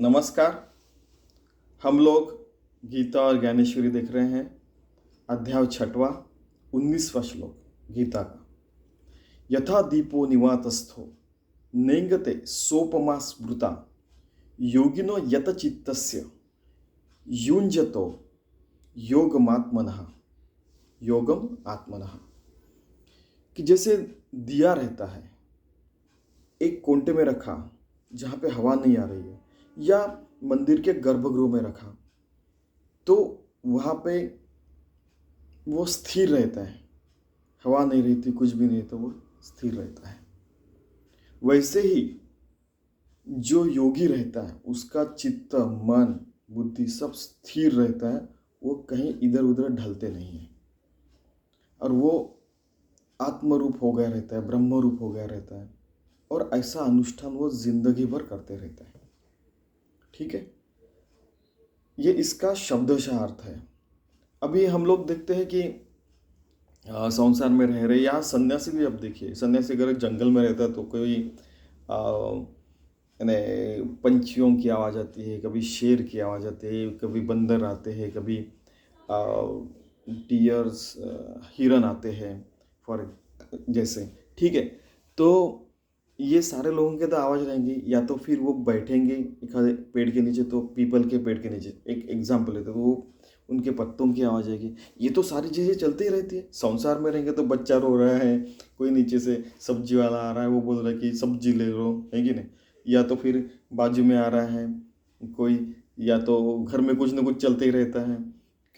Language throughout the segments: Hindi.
नमस्कार। हम लोग गीता और ज्ञानेश्वरी देख रहे हैं। अध्याय 6वां 19वां श्लोक गीता का। यथा दीपो निवातस्थो नेंगते सोपमा स्मृता योगिनो यत चित्तस्य युञ्जतो योगमात्मनः योगम आत्मनः। कि जैसे दिया रहता है एक कोंटे में रखा जहाँ पे हवा नहीं आ रही है, या मंदिर के गर्भगृह में रखा तो वहाँ पे वो स्थिर रहता है। हवा नहीं रहती, कुछ भी नहीं, तो वो स्थिर रहता है। वैसे ही जो योगी रहता है उसका चित्त, मन, बुद्धि सब स्थिर रहता है। वो कहीं इधर उधर ढलते नहीं है और वो आत्मरूप हो गया रहता है, ब्रह्म रूप हो गया रहता है। और ऐसा अनुष्ठान वो जिंदगी भर करते रहता है। ठीक है, ये इसका शब्दशः अर्थ है। अभी हम लोग देखते हैं कि संसार में रह रहे, या सन्यासी भी, अब देखिए सन्यासी अगर जंगल में रहता है तो कोई यानी पंछियों की आवाज़ आती है, कभी शेर की आवाज़ आती है, कभी बंदर आते हैं, कभी डियर्स, हिरन आते हैं फॉर जैसे। ठीक है, तो ये सारे लोगों के तो आवाज़ रहेंगी, या तो फिर वो बैठेंगे एक आधे पेड़ के नीचे, तो पीपल के पेड़ के नीचे एक एग्जाम्पल है, तो वो उनके पत्तों की आवाज़ आएगी। ये तो सारी चीज़ें चलती ही रहती है। संसार में रहेंगे तो बच्चा रो रहा है, कोई नीचे से सब्जी वाला आ रहा है, वो बोल रहा है कि सब्जी ले लो, है कि नहीं। या तो फिर बाजू में आ रहा है कोई, या तो घर में कुछ ना कुछ चलते ही रहता है।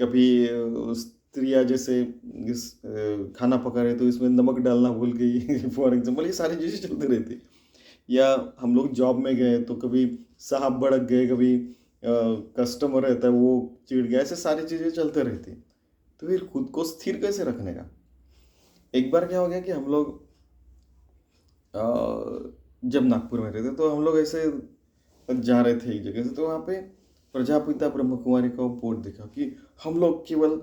कभी स्त्रियाँ जैसे खाना पका रहे तो इसमें नमक डालना भूल गई फॉर एग्जाम्पल, ये सारी चीज़ें चलती रहती। या हम लोग जॉब में गए तो कभी साहब भड़क गए, कभी कस्टमर रहता है वो चिढ़ गया, ऐसे सारी चीज़ें चलते रहती। तो फिर खुद को स्थिर कैसे रखने का। एक बार क्या हो गया कि हम लोग जब नागपुर में रहते तो हम लोग ऐसे जा रहे थे एक जगह से, तो वहाँ पे प्रजापिता ब्रह्म कुमारी का बोर्ड दिखा कि हम लोग केवल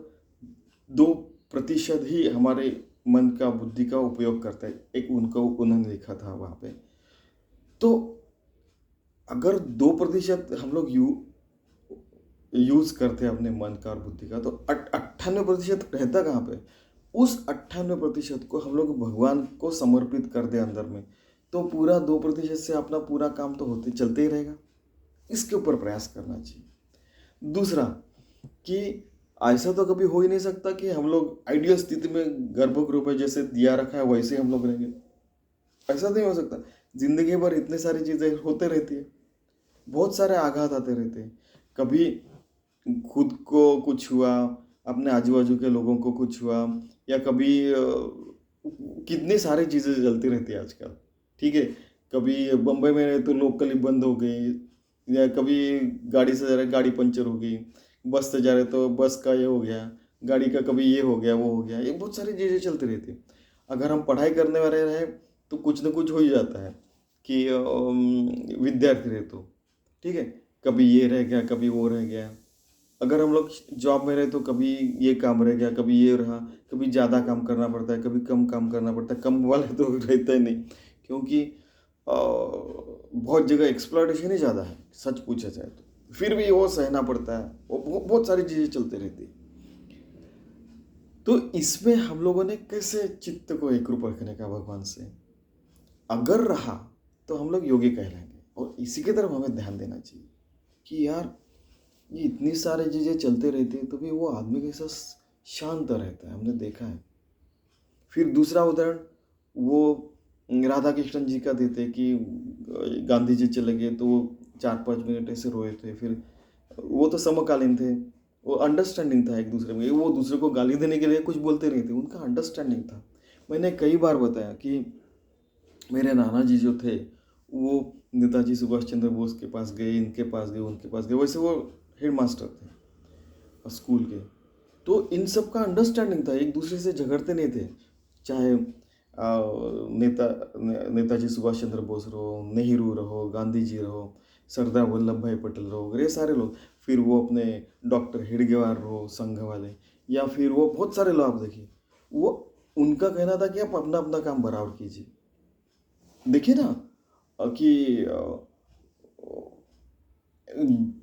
2% ही हमारे मन का, बुद्धि का उपयोग करते हैं। एक उनको उन्होंने लिखा था वहाँ पे। तो अगर 2% हम लोग यूज करते हैं अपने मन का और बुद्धि का, तो 98% रहता कहाँ पे। उस 98% को हम लोग भगवान को समर्पित कर दे अंदर में, तो पूरा 2% से अपना पूरा काम तो होते चलते ही रहेगा। इसके ऊपर प्रयास करना चाहिए। दूसरा कि ऐसा तो कभी हो ही नहीं सकता कि हम लोग आइडियल स्थिति में गर्भगृह में जैसे दिया रखा है वैसे हम लोग रहेंगे। ऐसा नहीं हो सकता। जिंदगी भर इतने सारी चीज़ें होते रहती है, बहुत सारे आघात आते रहते हैं। कभी खुद को कुछ हुआ, अपने आजू बाजू के लोगों को कुछ हुआ, या कभी कितनी सारी चीज़ें चलती रहती है आजकल। ठीक है, कभी बम्बई में रहे तो लोकल ही बंद हो गई, या कभी गाड़ी से जा रहे गाड़ी पंचर हो गई, बस से जा रहे तो बस का ये हो गया, गाड़ी का कभी ये हो गया वो हो गया, ये बहुत सारी चीज़ें चलती रहती है। अगर हम पढ़ाई करने वाले रहे तो कुछ ना कुछ हो ही जाता है कि विद्यार्थी रहे तो। ठीक है, कभी ये रह गया, कभी वो रह गया। अगर हम लोग जॉब में रहे तो कभी ये काम रह गया, कभी ये रहा, कभी ज़्यादा काम करना पड़ता है, कभी कम काम करना पड़ता है। कम वाले तो रहता ही नहीं, क्योंकि बहुत जगह एक्सप्लॉयटेशन ही ज़्यादा है सच पूछा जाए तो। फिर भी वो सहना पड़ता है, वो बहुत सारी चीज़ें चलती रहती है। तो इसमें हम लोगों ने कैसे चित्त को एक रूप रखने का भगवान से अगर रहा तो हम लोग योगी कहलाएंगे। और इसी की तरफ हमें ध्यान देना चाहिए कि यार ये इतनी सारी चीज़ें चलते रहती है तो भी वो आदमी कैसा शांत रहता है, हमने देखा है। फिर दूसरा उदाहरण वो राधा कृष्ण जी का देते कि गांधी जी चले गए तो वो 4-5 मिनट ऐसे रोए थे। फिर वो तो समकालीन थे, वो अंडरस्टैंडिंग था एक दूसरे में, वो दूसरे को गाली देने के लिए कुछ बोलते नहीं थे, उनका अंडरस्टैंडिंग था। मैंने कई बार बताया कि मेरे नाना जी जो थे वो नेताजी सुभाष चंद्र बोस के पास गए, इनके पास गए, उनके पास गए, वैसे वो हेड मास्टर थे स्कूल के। तो इन सब का अंडरस्टैंडिंग था, एक दूसरे से झगड़ते नहीं थे। चाहे नेताजी सुभाष चंद्र बोस रहो, नेहरू रहो, गांधी जी रहो, सरदार वल्लभ भाई पटेल रहो, ये सारे लोग। फिर वो अपने डॉक्टर हेडगेवार रहो संघ वाले, या फिर वो बहुत सारे लोग आप देखिए, वो उनका कहना था कि आप अपना अपना काम बराबर कीजिए। देखिए ना कि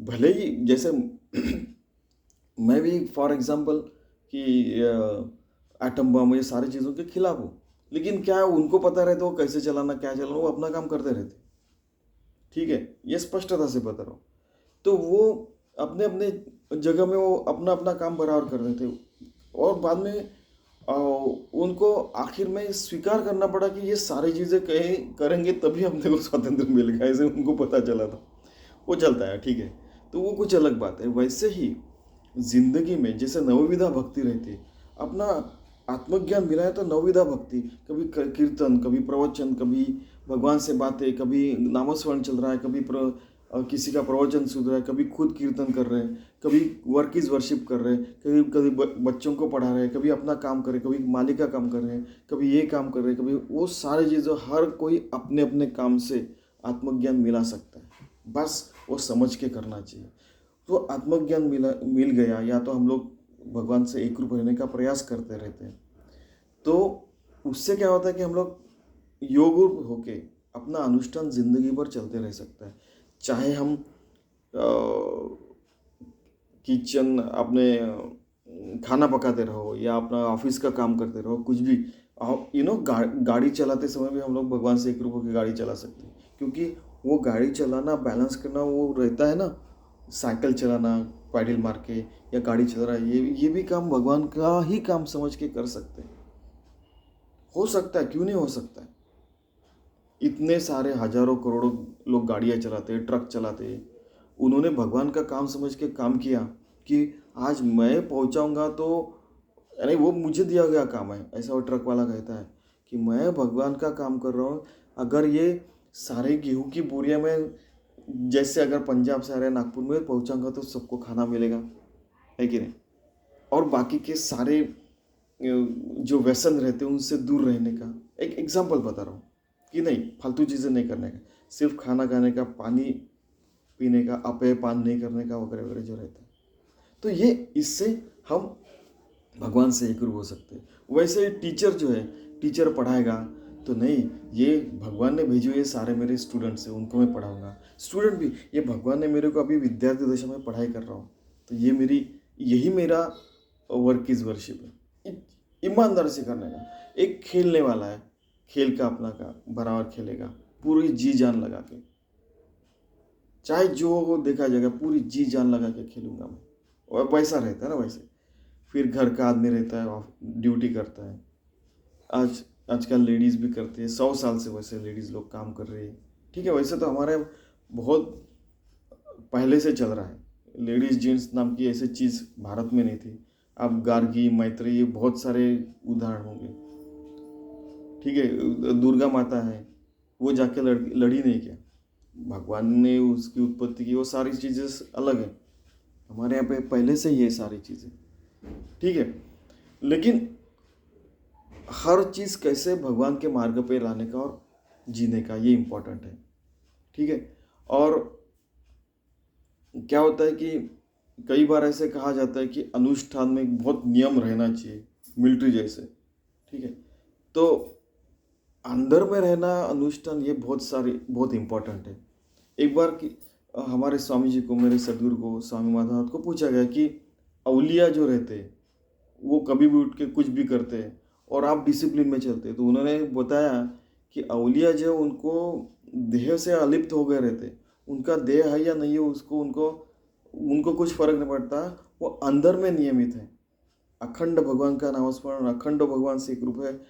भले ही जैसे मैं भी फॉर एग्जांपल कि एटम बम ये सारी चीज़ों के खिलाफ हूँ, लेकिन क्या है उनको पता रहता है वो कैसे चलाना क्या चलाना, वो अपना काम करते रहते। ठीक है, ये स्पष्टता से बता रहा हूँ। तो वो अपने अपने जगह में वो अपना अपना काम बराबर कर रहे थे, और बाद में उनको आखिर में स्वीकार करना पड़ा कि ये सारी चीज़ें कहीं करेंगे तभी अपने को स्वातंत्र मिलेगा, ऐसे उनको पता चला था। वो चलता है, ठीक है, तो वो कुछ अलग बात है। वैसे ही जिंदगी में जैसे नवविधा भक्ति रहती है, अपना आत्मज्ञान मिला है तो नवविधा भक्ति, कभी कीर्तन, कभी प्रवचन, कभी भगवान से बातें, कभी नामस्मरण चल रहा है, कभी किसी का प्रवचन सुन रहा है, कभी खुद कीर्तन कर रहे हैं, कभी वर्क इज वर्शिप कर रहे हैं, कभी कभी बच्चों को पढ़ा रहे हैं, कभी अपना काम कर रहे हैं, कभी मालिक का काम कर रहे हैं, कभी ये काम कर रहे हैं, कभी वो सारी चीज़ें, हर कोई अपने अपने काम से आत्मज्ञान मिला सकता है, बस वो समझ के करना चाहिए। तो आत्मज्ञान मिल गया, या तो हम लोग भगवान से एक रूप रहने का प्रयास करते रहते हैं, तो उससे क्या होता है कि हम लोग योग रूप होके अपना अनुष्ठान जिंदगी भर चलते रह सकता है। चाहे हम किचन अपने खाना पकाते रहो या अपना ऑफिस का काम करते रहो, कुछ भी गाड़ी चलाते समय भी हम लोग भगवान से एक रूप होकर गाड़ी चला सकते हैं, क्योंकि वो गाड़ी चलाना, बैलेंस करना वो रहता है ना, साइकिल चलाना पैडल मार के या गाड़ी चला रहा है, ये भी काम भगवान का ही काम समझ के कर सकते हैं। हो सकता है, क्यों नहीं हो सकता है। इतने सारे हजारों करोड़ों लोग गाड़ियाँ चलाते हैं, ट्रक चलाते हैं, उन्होंने भगवान का काम समझ के काम किया कि आज मैं पहुंचाऊंगा, तो यानी वो मुझे दिया गया काम है, ऐसा वो ट्रक वाला कहता है कि मैं भगवान का काम कर रहा हूँ। अगर ये सारे गेहूं की बोरियां में, जैसे अगर पंजाब से आ रहे नागपुर में पहुंचाऊंगा तो सबको खाना मिलेगा, है कि नहीं। और बाकी के सारे जो व्यसन रहते हैं उनसे दूर रहने का एक एग्जाम्पल बता रहा हूँ कि नहीं, फालतू चीज़ें नहीं करने का, सिर्फ खाना खाने का, पानी पीने का, अपेय पान नहीं करने का, वगैरह वगैरह जो रहता है। तो ये इससे हम भगवान से एक रूप हो सकते हैं। वैसे टीचर जो है, टीचर पढ़ाएगा तो नहीं, ये भगवान ने भेजे हुए सारे मेरे स्टूडेंट्स हैं, उनको मैं पढ़ाऊंगा। स्टूडेंट भी, ये भगवान ने मेरे को अभी विद्यार्थी दशा में पढ़ाई कर रहा हूँ, तो यही मेरा वर्क इज वर्शिप है, ईमानदारी से करने का। एक खेलने वाला है, खेल का अपना का बराबर खेलेगा, पूरी जी जान लगा के, चाहे जो हो देखा जाएगा, पूरी जी जान लगा के खेलूंगा मैं। और पैसा रहता है ना वैसे, फिर घर का आदमी रहता है, ड्यूटी करता है। आजकल लेडीज़ भी करती है, 100 साल से वैसे लेडीज़ लोग काम कर रही है। ठीक है, वैसे तो हमारे बहुत पहले से चल रहा है, लेडीज़ जेंट्स नाम की ऐसी चीज़ भारत में नहीं थी। अब गार्गी, मैत्री, ये बहुत सारे उदाहरण होंगे। ठीक है, दुर्गा माता है, वो जाके लड़ी नहीं क्या, भगवान ने उसकी उत्पत्ति की, वो सारी चीज़ें अलग है। हमारे यहाँ पे पहले से ही है सारी चीज़ें, ठीक है। लेकिन हर चीज़ कैसे भगवान के मार्ग पे लाने का और जीने का, ये इम्पोर्टेंट है, ठीक है। और क्या होता है कि कई बार ऐसे कहा जाता है कि अनुष्ठान में बहुत नियम रहना चाहिए, मिलिट्री जैसे, ठीक है। तो अंदर में रहना अनुष्ठान, ये बहुत इम्पोर्टेंट है। एक बार कि हमारे स्वामी जी को, मेरे सदगुरु को, स्वामी माधवनाथ को पूछा गया कि अवलिया जो रहते हैं वो कभी भी उठ के कुछ भी करते हैं और आप डिसिप्लिन में चलते हैं, तो उन्होंने बताया कि अवलिया जो उनको देह से अलिप्त हो गए रहते, उनका देह है या नहीं है उसको उनको कुछ फर्क नहीं पड़ता, वो अंदर में नियमित है, अखंड भगवान का नामस्मरण, अखंड भगवान से एक रूप है,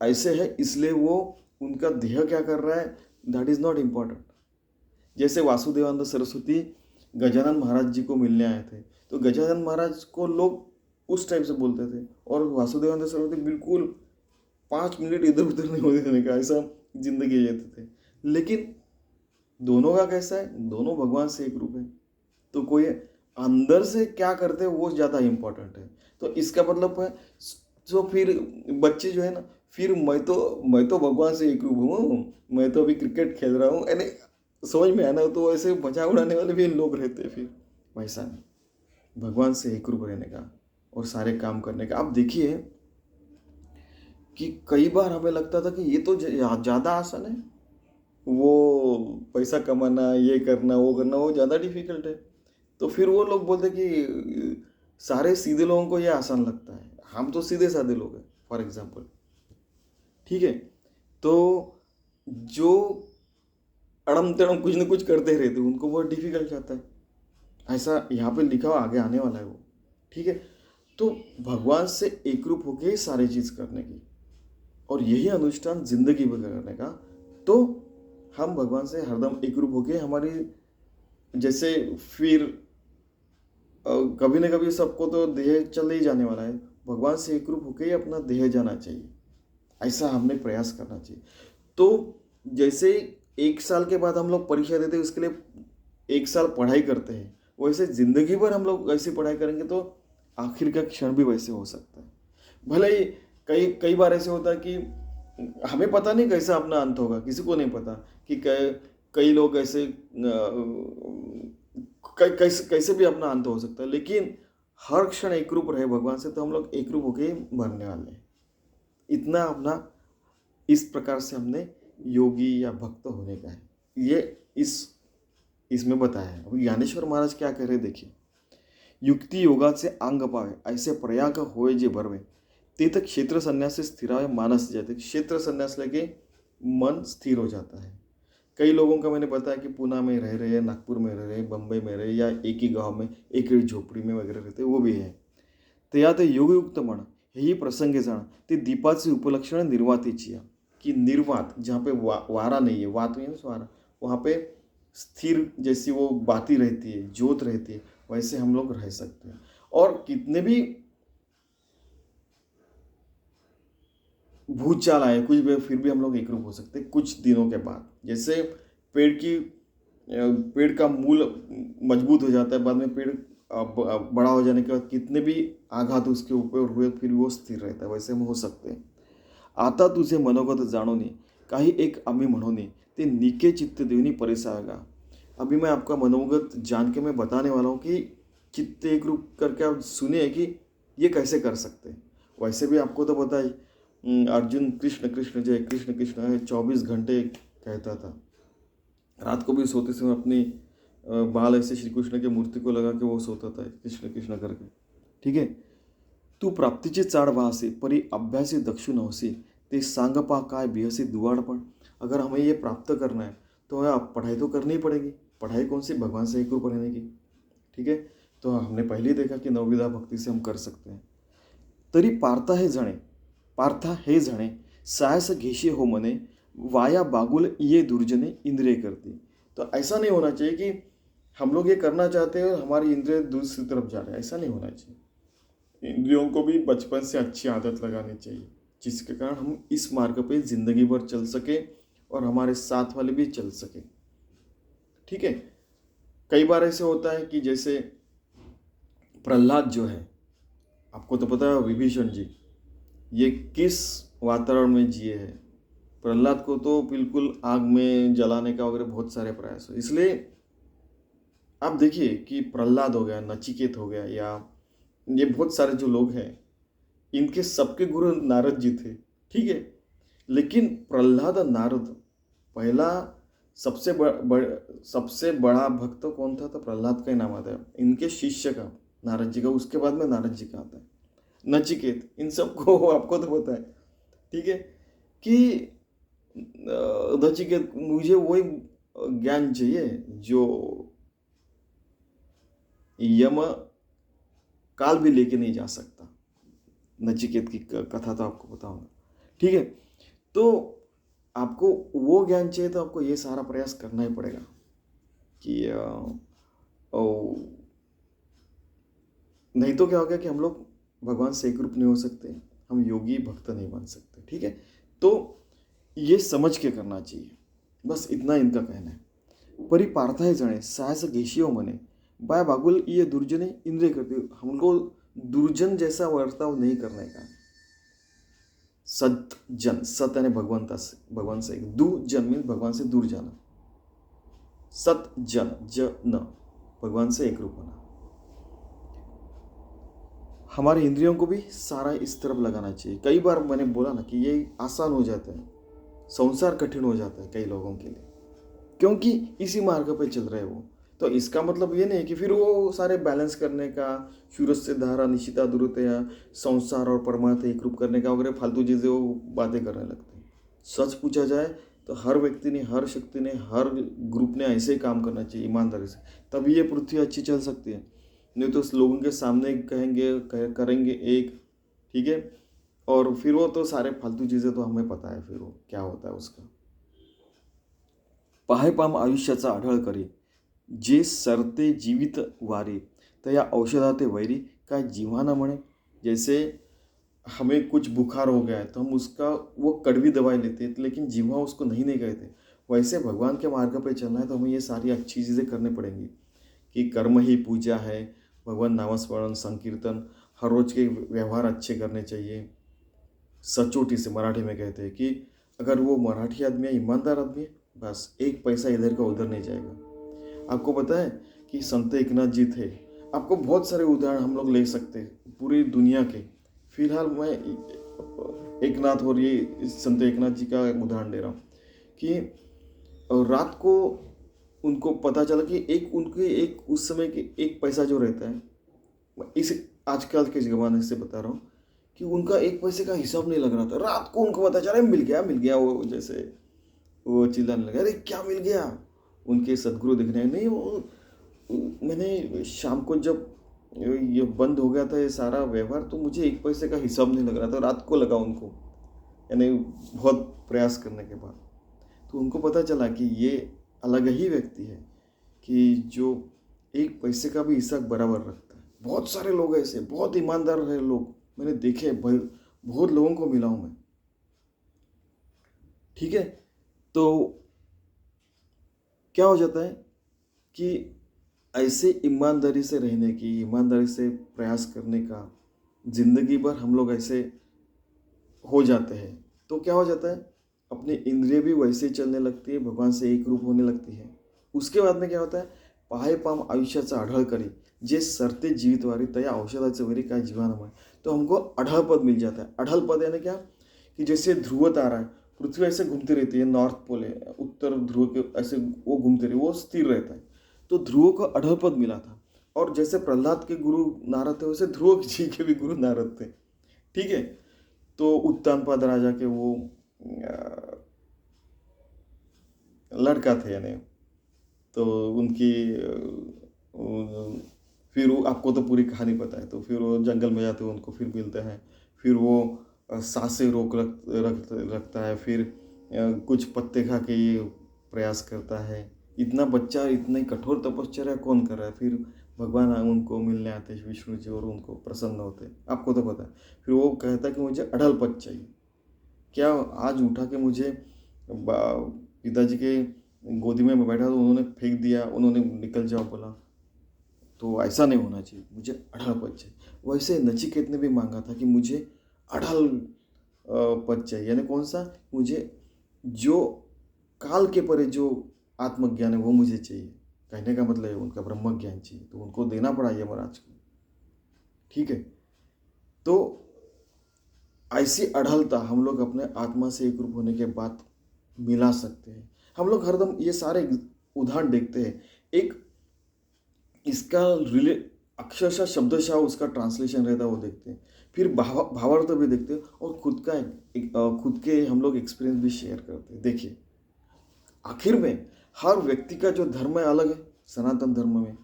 ऐसे है, इसलिए वो उनका देह क्या कर रहा है, दैट इज नॉट इम्पॉर्टेंट। जैसे वासुदेवानंद सरस्वती गजानन महाराज जी को मिलने आए थे, तो गजानन महाराज को लोग उस टाइप से बोलते थे, और वासुदेवानंद सरस्वती बिल्कुल 5 मिनट इधर उधर नहीं होने देने का, ऐसा जिंदगी जीते थे। लेकिन दोनों का कैसा है, दोनों भगवान से एक रूप है, तो कोई अंदर से क्या करते हैं वो ज़्यादा इम्पोर्टेंट है। तो इसका मतलब है, तो फिर बच्चे जो है ना, फिर मैं तो भगवान से एक रूप हूँ, मैं तो अभी क्रिकेट खेल रहा हूँ, यानी समझ में आना, तो ऐसे मजाक उड़ाने वाले भी लोग रहते हैं। फिर वैसा नहीं, भगवान से एक रूप रहने का और सारे काम करने का। आप देखिए कि कई बार हमें लगता था कि ये तो ज़्यादा आसान है, वो पैसा कमाना, ये करना, वो ज़्यादा डिफिकल्ट है। तो फिर वो लोग बोलते कि सारे सीधे लोगों को ये आसान लगता है, हम तो सीधे साधे लोग हैं, फॉर एग्जाम्पल। ठीक है, तो जो अड़म तड़म कुछ न कुछ करते रहते उनको बहुत डिफिकल्ट जाता है। ऐसा यहाँ पे लिखा हुआ आगे आने वाला है वो। ठीक है, तो भगवान से एकरूप होके ही सारी चीज करने की, और यही अनुष्ठान जिंदगी भर करने का। तो हम भगवान से हरदम एकरूप होके हमारी, जैसे फिर कभी न कभी सबको तो देह चले ही जाने वाला है, भगवान से एकरूप होके ही अपना देह जाना चाहिए, ऐसा हमने प्रयास करना चाहिए। तो जैसे 1 साल के बाद हम लोग परीक्षा देते हैं, उसके लिए 1 साल पढ़ाई करते हैं, वैसे जिंदगी भर हम लोग ऐसी पढ़ाई करेंगे तो आखिर का क्षण भी वैसे हो सकता है। भले ही कई कई बार ऐसे होता है कि हमें पता नहीं कैसा अपना अंत होगा, किसी को नहीं पता कि कई लोग ऐसे कैसे कैसे भी अपना अंत हो सकता है, लेकिन हर क्षण एकरूप रहे भगवान से, तो हम लोग एकरूप होके ही मरने वाले हैं। इतना अपना इस प्रकार से हमने योगी या भक्त होने का है, ये इसमें बताया है। अभी ज्ञानेश्वर महाराज क्या कह रहे देखिए, युक्ति योगा से अंग पावे ऐसे प्रयाग होए जे बरवे, ते तक क्षेत्र संन्यास से स्थिरावे मानस जाते। क्षेत्र संन्यास लेके मन स्थिर हो जाता है। कई लोगों का मैंने बताया कि पुणे में रह रहे हैं, नागपुर में रह रहे हैं, बम्बई में रहे, या एक ही गांव में एक ही झोपड़ी में वगैरह रहते, वो भी है। तर यात योगयुक्त म्हण हेही प्रसंगे जाण ते दीपाचे उपलक्षण निर्वातीची, कि निर्वात जहाँ पे वारा नहीं है, वात मीन्स वारा, वहाँ पे स्थिर जैसी वो बाती रहती है, ज्योत रहती है, वैसे हम लोग रह सकते हैं। और कितने भी भूचाल आए कुछ भी, फिर भी हम लोग एकरूप हो सकते हैं कुछ दिनों के बाद। जैसे पेड़ का मूल मजबूत हो जाता है, बाद में पेड़ बड़ा हो जाने के बाद कितने भी आघात उसके ऊपर हुए फिर वो स्थिर रहता है, वैसे हम हो सकते हैं। आता तुझे मनोगत जाणोनी काही एक आम्ही म्हणोनी ते निके चित्त देवनी परिसागा। अभी मैं आपका मनोगत जान के मैं बताने वाला हूँ कि चित्त एक रूप करके आप सुनिए कि ये कैसे कर सकते हैं। वैसे भी आपको तो पता है, अर्जुन कृष्ण कृष्ण जय कृष्ण कृष्ण है 24 घंटे कहता था। रात को भी सोते समय अपनी बाल ऐसे श्री कृष्ण की मूर्ति को लगा के वो सोता था कृष्ण कृष्ण करके। ठीक है, तू प्राप्तीची चाड वाहसे परी अभ्यासी दक्षु नवसी, ते सांग पा काय बिहसी दुआड़पण। अगर हमें ये प्राप्त करना है तो हमें पढ़ाई तो करनी ही पड़ेगी। पढ़ाई कौन सी? भगवान से एकरूप रहने की। ठीक है, तो हमने पहले ही देखा कि नवविधा भक्ति से हम कर सकते हैं। तरी पार्था हे जणे सायस घेशी हो मने, वाया बागुल ये दुर्जने इंद्रिय करती। तो ऐसा नहीं होना चाहिए कि हम लोग ये करना चाहते हैं और हमारी इंद्रिय दूसरी तरफ जा रहे हैं, ऐसा नहीं होना चाहिए। इंद्रियों को भी बचपन से अच्छी आदत लगानी चाहिए, जिसके कारण हम इस मार्ग पे जिंदगी भर चल सके और हमारे साथ वाले भी चल सके। ठीक है, कई बार ऐसे होता है कि जैसे प्रहलाद जो है, आपको तो पता है विभीषण जी ये किस वातावरण में जिए हैं। प्रहलाद को तो बिल्कुल आग में जलाने का वगैरह बहुत सारे प्रयास हो। इसलिए आप देखिए कि प्रहलाद हो गया, नचिकेत हो गया, या ये बहुत सारे जो लोग हैं, इनके सबके गुरु नारद जी थे। ठीक है, लेकिन प्रहलाद और नारद पहला सबसे बड़ा भक्त कौन था? तो प्रहलाद का ही नाम आता है, इनके शिष्य का, नारद जी का, उसके बाद में नारद जी का आता है, नचिकेत। इन सबको आपको तो पता है। ठीक है, कि नचिकेत मुझे वही ज्ञान चाहिए जो यम काल भी लेके नहीं जा सकता। नचिकेत की कथा तो आपको पता होगा। ठीक है, तो आपको वो ज्ञान चाहिए तो आपको ये सारा प्रयास करना ही पड़ेगा कि नहीं तो क्या हो गया कि हम लोग भगवान से एकरूप नहीं हो सकते, हम योगी भक्त नहीं बन सकते। ठीक है, तो ये समझ के करना चाहिए, बस इतना इनका कहना है। परी पार्थाय जणे साहस घेशियो मने, बाय बागुल ये दुर्जने इंद्रिय करते। हमको दुर्जन जैसा वर्ताव नहीं करने का। सज्जन, सत यानी भगवान से, दुर्जन मीन्स भगवान से दूर जाना, सतजन जन, भगवान से एकरूप होना। हमारे इंद्रियों को भी सारा इस तरफ लगाना चाहिए। कई बार मैंने बोला ना कि ये आसान हो जाता है, संसार कठिन हो जाता है कई लोगों के लिए। क्योंकि इसी मार्ग पे चल रहे हैं वो। तो इसका मतलब ये नहीं कि फिर वो सारे बैलेंस करने का, सूरज से धारा निशिता दुरतया, संसार और परमार्थ एक रूप करने का वगैरह फालतू चीज़ें वो बातें करने लगते हैं। सच पूछा जाए तो हर व्यक्ति ने, हर शक्ति ने, हर ग्रुप ने ऐसे ही काम करना चाहिए ईमानदारी से, तभी ये पृथ्वी अच्छी चल सकती है। नहीं तो लोगों के सामने कहेंगे, करेंगे एक, ठीक है, और फिर वो तो सारे फालतू चीज़ें तो हमें पता है फिर वो क्या होता है उसका। पाहे पाम आयुष्याचा आढळ करी, जे सरते जीवित वारी, तया औषधाते वैरी, काय जीवाना म्हणे। जैसे हमें कुछ बुखार हो गया है तो हम उसका वो कड़वी दवाई लेते हैं, लेकिन जीवा उसको नहीं कहते। वैसे भगवान के मार्ग पे चलना है तो हमें ये सारी अच्छी चीज़ें करनी पड़ेंगी, कि कर्म ही पूजा है, भगवान नामस्मरण, संकीर्तन, हर रोज के व्यवहार अच्छे करने चाहिए। सचोटी से मराठी में कहते हैं कि अगर वो मराठी आदमी है, ईमानदार आदमी है, बस एक पैसा इधर का उधर नहीं जाएगा। आपको पता है कि संत एकनाथ जी थे। आपको बहुत सारे उदाहरण हम लोग ले सकते हैं पूरी दुनिया के। फिलहाल मैं एकनाथ और ये संत एकनाथ जी का उदाहरण दे रहा हूँ कि रात को उनको पता चला कि एक उनके एक उस समय के एक पैसा जो रहता है, इस आजकल के ज़माने से बता रहा हूँ, कि उनका एक पैसे का हिसाब नहीं लग रहा था। रात को उनको पता चला मिल गया, वो जैसे वो चिल्लाने लगे, अरे क्या मिल गया। उनके सदगुरु दिखने आए, नहीं वो मैंने शाम को जब ये बंद हो गया था ये सारा व्यवहार, तो मुझे एक पैसे का हिसाब नहीं लग रहा था, रात को लगा उनको, यानी बहुत प्रयास करने के बाद। तो उनको पता चला कि ये अलग ही व्यक्ति है कि जो एक पैसे का भी हिसाब बराबर रखता है। बहुत सारे लोग ऐसे, बहुत ईमानदार है लोग, मैंने देखे, बहुत लोगों को मिला हूं मैं, ठीक है। तो क्या हो जाता है कि ऐसे ईमानदारी से रहने की, ईमानदारी से प्रयास करने का, जिंदगी भर हम लोग ऐसे हो जाते हैं तो क्या हो जाता है, अपनी इंद्रिय भी वैसे ही चलने लगती है, भगवान से एक रूप होने लगती है। उसके बाद में क्या होता है, पाहे पाम आयुष्याचा आढळ करी, जे सरते जीवित वारी, तया औषधाचे वरी, काय जीवाना म्हणे। तो हमको अढ़ल पद मिल जाता है। अढ़ल पद यानी क्या, कि जैसे ध्रुव तारा है, पृथ्वी ऐसे घूमती रहती है, नॉर्थ पोल है, उत्तर ध्रुव के ऐसे वो घूमते रहे, वो स्थिर रहता है। तो ध्रुव को अढ़ल पद मिला था। और जैसे प्रहलाद के गुरु नारद थे, वैसे ध्रुव जी के भी गुरु नारद थे, ठीक है। तो उत्तानपाद राजा के वो लड़का थे, यानी तो उनकी फिर वो, आपको तो पूरी कहानी पता है, तो फिर वो जंगल में जाते हैं, उनको फिर मिलते हैं, फिर वो सांसें रोक रखता है, फिर कुछ पत्ते खा के ये प्रयास करता है। इतना बच्चा इतनी कठोर तपश्चर्या कौन कर रहा है, फिर भगवान उनको मिलने आते हैं, विष्णु जी, और उनको प्रसन्न होते हैं, आपको तो पता है। फिर वो कहता है कि मुझे अढ़ल पद चाहिए। क्या आज उठा के मुझे पिताजी के गोदी में बैठा तो उन्होंने फेंक दिया, उन्होंने निकल जाओ बोला, तो ऐसा नहीं होना चाहिए, मुझे अढ़ल पद चाहिए। वैसे नचिकेत ने भी मांगा था कि मुझे अढ़ल पद चाहिए, यानी कौन सा, मुझे जो काल के परे जो आत्मज्ञान है वो मुझे चाहिए। कहने का मतलब है उनका ब्रह्म ज्ञान चाहिए, तो उनको देना पड़ा यमराज को, ठीक है। तो ऐसी अढ़लता हम लोग अपने आत्मा से एक रूप होने के बाद मिला सकते हैं। हम लोग हरदम ये सारे उदाहरण देखते हैं, एक इसका रिले अक्षरशः शब्दशः उसका ट्रांसलेशन रहता है वो देखते हैं, फिर भावार्थ भी देखते हैं, और खुद का खुद के हम लोग एक्सपीरियंस भी शेयर करते हैं। देखिए आखिर में हर व्यक्ति का जो धर्म है अलग है, सनातन धर्म में,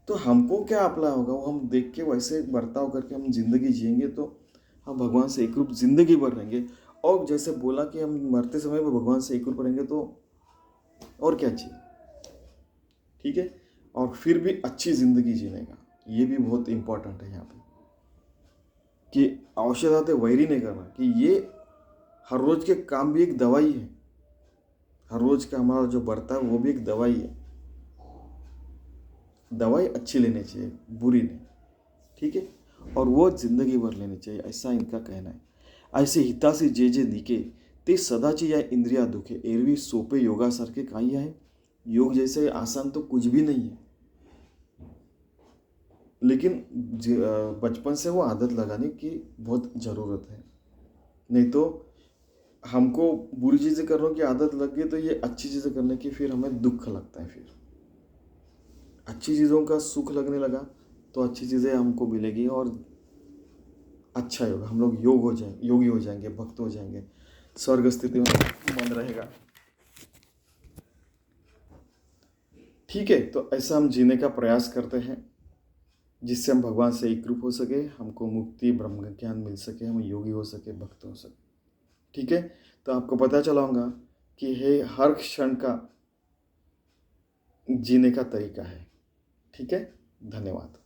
तो हमको क्या अप्लाई होगा वो हम देख के वैसे बर्ताव करके हम जिंदगी जिएंगे, तो हम भगवान से एक रूप जिंदगी भर रहेंगे। और जैसे बोला कि हम मरते समय भी भगवान से एक रूप रहेंगे, तो और क्या चाहिए, ठीक है। और फिर भी अच्छी जिंदगी जीने का, ये भी बहुत इंपॉर्टेंट है यहाँ पे, कि औषधाते वैरी नहीं करना, कि ये हर रोज के काम भी एक दवाई है, हर रोज का हमारा जो बर्ताव वो भी एक दवाई है। दवाई अच्छी लेनी चाहिए, बुरी नहीं, ठीक है। और वो जिंदगी भर लेनी चाहिए, ऐसा इनका कहना है। ऐसे हितासी जे जे दिके, ते सदाची या इंद्रिया दुखे, एरवी सोपे योगासारखे काही आहे। योग जैसे आसान तो कुछ भी नहीं है, लेकिन बचपन से वो आदत लगाने की बहुत ज़रूरत है। नहीं तो हमको बुरी चीज़ें करने की आदत लग गई तो ये अच्छी चीज़ें करने की फिर हमें दुख लगता है। फिर अच्छी चीज़ों का सुख लगने लगा तो अच्छी चीज़ें हमको मिलेगी और अच्छा होगा, हम लोग योगी हो जाएंगे, भक्त हो जाएंगे, स्वर्ग स्थिति में मन रहेगा। ठीक है, तो ऐसा हम जीने का प्रयास करते हैं जिससे हम भगवान से एकरूप हो सके, हमको मुक्ति ब्रह्म ज्ञान मिल सके, हम योगी हो सके, भक्त हो सके। ठीक है, तो आपको पता चला होगा कि ये हर क्षण का जीने का तरीका है। ठीक है, धन्यवाद।